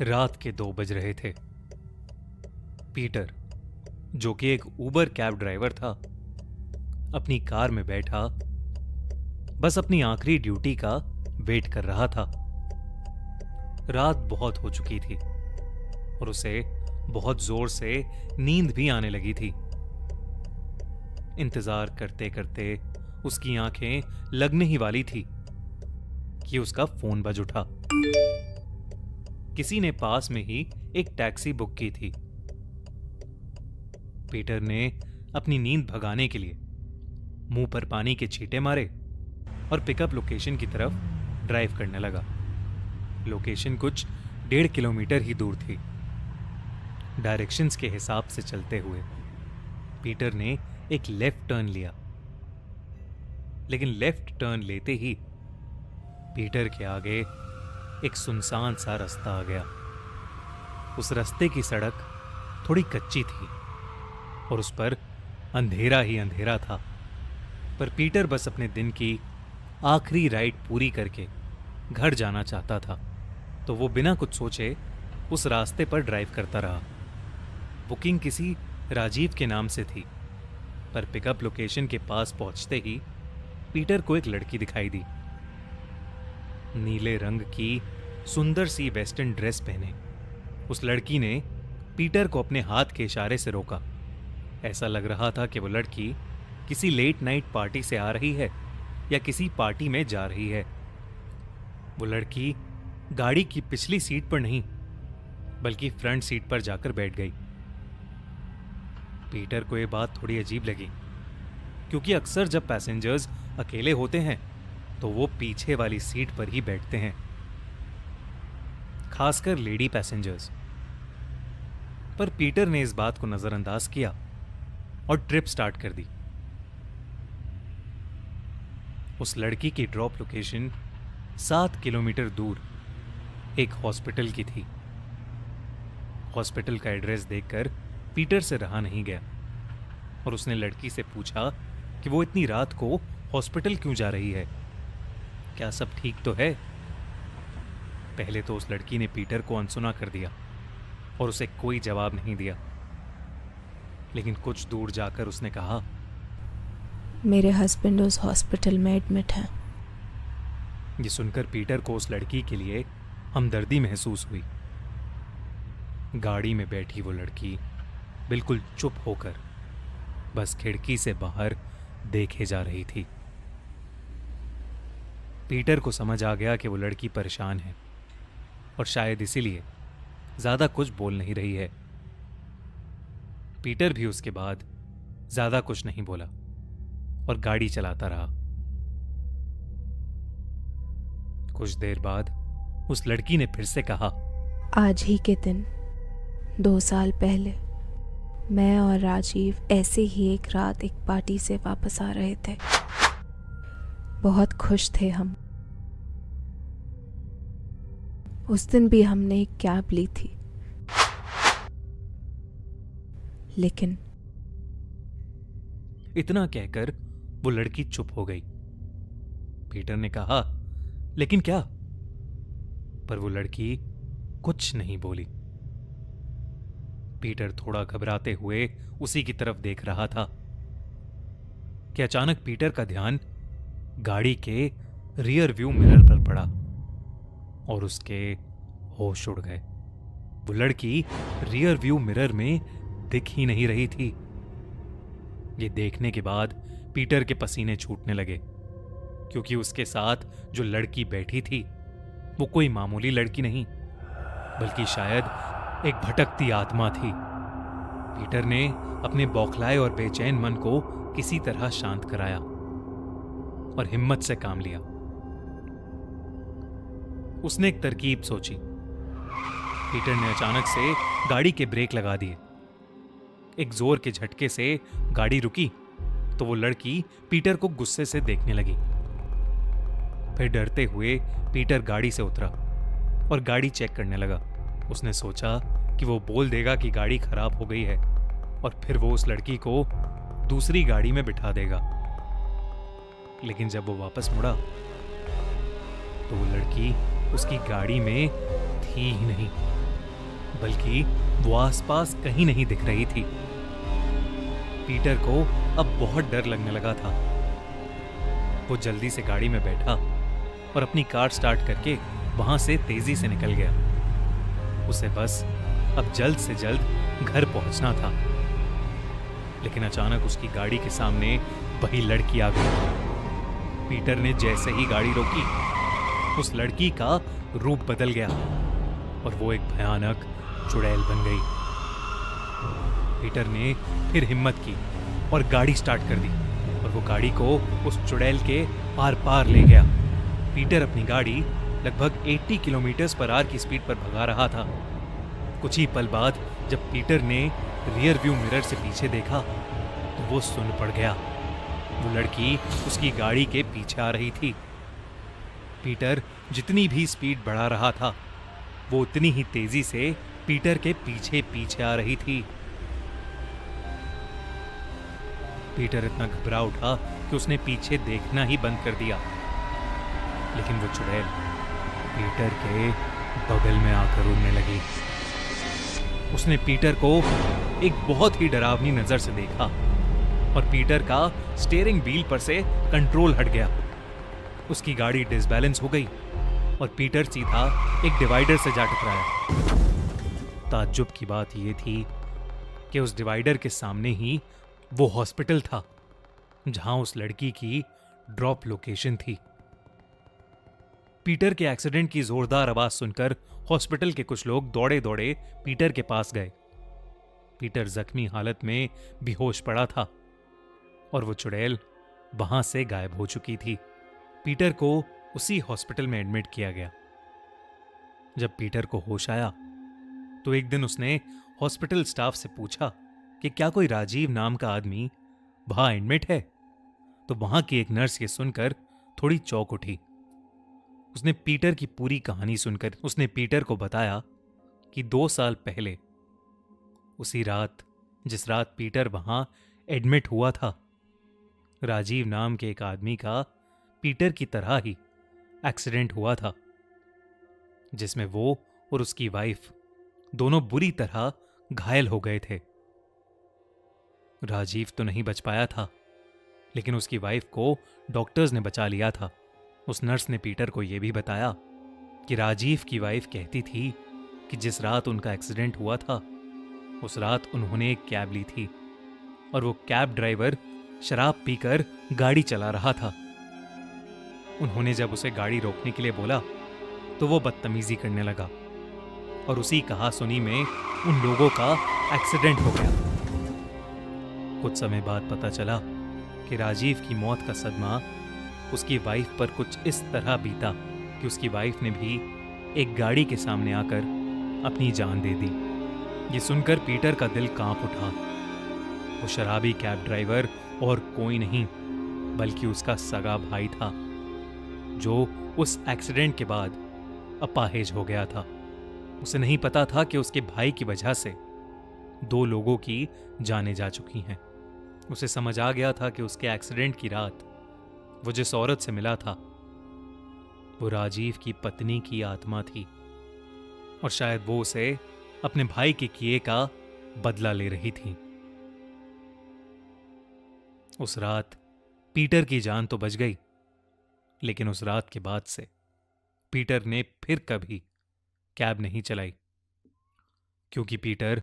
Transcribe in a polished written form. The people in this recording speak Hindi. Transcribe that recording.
रात के 2 बज रहे थे। पीटर, जो कि एक उबर कैब ड्राइवर था, अपनी कार में बैठा बस अपनी आखिरी ड्यूटी का वेट कर रहा था। रात बहुत हो चुकी थी और उसे बहुत जोर से नींद भी आने लगी थी। इंतजार करते करते उसकी आंखें लगने ही वाली थी कि उसका फोन बज उठा। किसी ने पास में ही एक टैक्सी बुक की थी। पीटर ने अपनी नींद भगाने के लिए मुंह पर पानी के छींटे मारे और पिकअप लोकेशन की तरफ ड्राइव करने लगा। लोकेशन कुछ 1.5 किलोमीटर ही दूर थी। डायरेक्शंस के हिसाब से चलते हुए पीटर ने एक लेफ्ट टर्न लिया, लेकिन लेफ्ट टर्न लेते ही पीटर के आगे एक सुनसान सा रास्ता आ गया। उस रास्ते की सड़क थोड़ी कच्ची थी और उस पर अंधेरा ही अंधेरा था, पर पीटर बस अपने दिन की आखिरी राइड पूरी करके घर जाना चाहता था, तो वो बिना कुछ सोचे उस रास्ते पर ड्राइव करता रहा। बुकिंग किसी राजीव के नाम से थी, पर पिकअप लोकेशन के पास पहुंचते ही पीटर को एक लड़की दिखाई दी। नीले रंग की सुंदर सी वेस्टर्न ड्रेस पहने उस लड़की ने पीटर को अपने हाथ के इशारे से रोका। ऐसा लग रहा था कि वो लड़की किसी लेट नाइट पार्टी से आ रही है या किसी पार्टी में जा रही है। वो लड़की गाड़ी की पिछली सीट पर नहीं, बल्कि फ्रंट सीट पर जाकर बैठ गई। पीटर को यह बात थोड़ी अजीब लगी, क्योंकि अक्सर जब पैसेंजर्स अकेले होते हैं तो वो पीछे वाली सीट पर ही बैठते हैं, खासकर लेडी पैसेंजर्स। पर पीटर ने इस बात को नजरअंदाज किया और ट्रिप स्टार्ट कर दी। उस लड़की की ड्रॉप लोकेशन 7 किलोमीटर दूर एक हॉस्पिटल की थी। हॉस्पिटल का एड्रेस देखकर पीटर से रहा नहीं गया और उसने लड़की से पूछा कि वो इतनी रात को हॉस्पिटल क्यों जा रही है, क्या सब ठीक तो है। पहले तो उस लड़की ने पीटर को अनसुना कर दिया और उसे कोई जवाब नहीं दिया, लेकिन कुछ दूर जाकर उसने कहा, मेरे हस्बैंड उस हॉस्पिटल में एडमिट हैं। ये सुनकर पीटर को उस लड़की के लिए हमदर्दी महसूस हुई। गाड़ी में बैठी वो लड़की बिल्कुल चुप होकर बस खिड़की से बाहर देखे जा रही थी। पीटर को समझ आ गया कि वो लड़की परेशान है और शायद इसीलिए ज्यादा कुछ बोल नहीं रही है। पीटर भी उसके बाद ज्यादा कुछ नहीं बोला और गाड़ी चलाता रहा। कुछ देर बाद उस लड़की ने फिर से कहा, आज ही के दिन 2 साल पहले मैं और राजीव ऐसे ही एक रात एक पार्टी से वापस आ रहे थे। बहुत खुश थे हम। उस दिन भी हमने एक कैब ली थी, लेकिन इतना कहकर वो लड़की चुप हो गई। पीटर ने कहा, लेकिन क्या? पर वो लड़की कुछ नहीं बोली। पीटर थोड़ा घबराते हुए उसी की तरफ देख रहा था कि अचानक पीटर का ध्यान गाड़ी के रियर व्यू मिरर पर पड़ा और उसके होश उड़ गए। वो लड़की रियर व्यू मिरर में दिख ही नहीं रही थी। ये देखने के बाद पीटर के पसीने छूटने लगे, क्योंकि उसके साथ जो लड़की बैठी थी वो कोई मामूली लड़की नहीं, बल्कि शायद एक भटकती आत्मा थी। पीटर ने अपने बौखलाए और बेचैन मन को किसी तरह शांत कराया और हिम्मत से काम लिया। उसने एक तरकीब सोची। पीटर ने अचानक से गाड़ी के ब्रेक लगा दिए। एक जोर के झटके से गाड़ी रुकी तो वो लड़की पीटर को गुस्से से देखने लगी। फिर डरते हुए पीटर गाड़ी से उतरा और गाड़ी चेक करने लगा। उसने सोचा कि वो बोल देगा कि गाड़ी खराब हो गई है और फिर वो उस लड़की को दूसरी गाड़ी में बिठा देगा। लेकिन जब वो वापस मुड़ा तो वो लड़की उसकी गाड़ी में थी ही नहीं। बल्कि वो आसपास कहीं नहीं दिख रही थी। पीटर को अब बहुत डर लगने लगा था। वो जल्दी से गाड़ी में बैठा और अपनी कार स्टार्ट करके वहां से तेजी से निकल गया। उसे बस अब जल्द से जल्द घर पहुंचना था। लेकिन अचानक उसकी गाड़ी के सामने वही लड़की आ गई। पीटर ने जैसे ही गाड़ी रोकी, उस लड़की का रूप बदल गया और वो एक भयानक चुड़ैल बन गई। पीटर ने फिर हिम्मत की और गाड़ी स्टार्ट कर दी और वो गाड़ी को उस चुड़ैल के आर पार ले गया। पीटर अपनी गाड़ी लगभग 80 किलोमीटर पर आवर की स्पीड पर भगा रहा था। कुछ ही पल बाद जब पीटर ने रियर व्यू मिरर से पीछे देखा तो वो सुन पड़ गया। वो लड़की उसकी गाड़ी के पीछे आ रही थी। पीटर जितनी भी स्पीड बढ़ा रहा था, वो उतनी ही तेजी से पीटर के पीछे पीछे आ रही थी। पीटर इतना घबरा उठा कि उसने पीछे देखना ही बंद कर दिया। लेकिन वो चुड़ैल पीटर के बगल में आकर उड़ने लगी। उसने पीटर को एक बहुत ही डरावनी नजर से देखा और पीटर का स्टीयरिंग व्हील पर से कंट्रोल हट गया। उसकी गाड़ी डिसबैलेंस हो गई और पीटर सीधा एक डिवाइडर से जा टकराया। ताज्जुब की बात यह थी कि उस डिवाइडर के सामने ही वो हॉस्पिटल था जहां उस लड़की की ड्रॉप लोकेशन थी। पीटर के एक्सीडेंट की जोरदार आवाज सुनकर हॉस्पिटल के कुछ लोग दौड़े दौड़े पीटर के पास गए। पीटर जख्मी हालत में बेहोश पड़ा था और वो चुड़ैल वहां से गायब हो चुकी थी। पीटर को उसी हॉस्पिटल में एडमिट किया गया। जब पीटर को होश आया तो एक दिन उसने हॉस्पिटल स्टाफ से पूछा कि क्या कोई राजीव नाम का आदमी वहां एडमिट है। तो वहां की एक नर्स ये सुनकर थोड़ी चौंक उठी। उसने पीटर की पूरी कहानी सुनकर उसने पीटर को बताया कि 2 साल पहले उसी रात, जिस रात पीटर वहां एडमिट हुआ था, राजीव नाम के एक आदमी का पीटर की तरह ही एक्सीडेंट हुआ था, जिसमें वो और उसकी वाइफ दोनों बुरी तरह घायल हो गए थे। राजीव तो नहीं बच पाया था, लेकिन उसकी वाइफ को डॉक्टर्स ने बचा लिया था। उस नर्स ने पीटर को यह भी बताया कि राजीव की वाइफ कहती थी कि जिस रात उनका एक्सीडेंट हुआ था, उस रात उन्होंने एक कैब ली थी और वो कैब ड्राइवर शराब पीकर गाड़ी चला रहा था। उन्होंने जब उसे गाड़ी रोकने के लिए बोला तो वो बदतमीजी करने लगा और उसी कहासुनी में उन लोगों का एक्सीडेंट हो गया। कुछ समय बाद पता चला कि राजीव की मौत का सदमा उसकी वाइफ पर कुछ इस तरह बीता कि उसकी वाइफ ने भी एक गाड़ी के सामने आकर अपनी जान दे दी। ये सुनकर पीटर का दिल कांप उठा। वो शराबी कैब ड्राइवर और कोई नहीं बल्कि उसका सगा भाई था, जो उस एक्सीडेंट के बाद अपाहिज हो गया था। उसे नहीं पता था कि उसके भाई की वजह से 2 लोगों की जानें जा चुकी हैं। उसे समझ आ गया था कि उसके एक्सीडेंट की रात वो जिस औरत से मिला था, वो राजीव की पत्नी की आत्मा थी और शायद वो उसे अपने भाई के किए का बदला ले रही थी। उस रात पीटर की जान तो बच गई, लेकिन उस रात के बाद से पीटर ने फिर कभी कैब नहीं चलाई, क्योंकि पीटर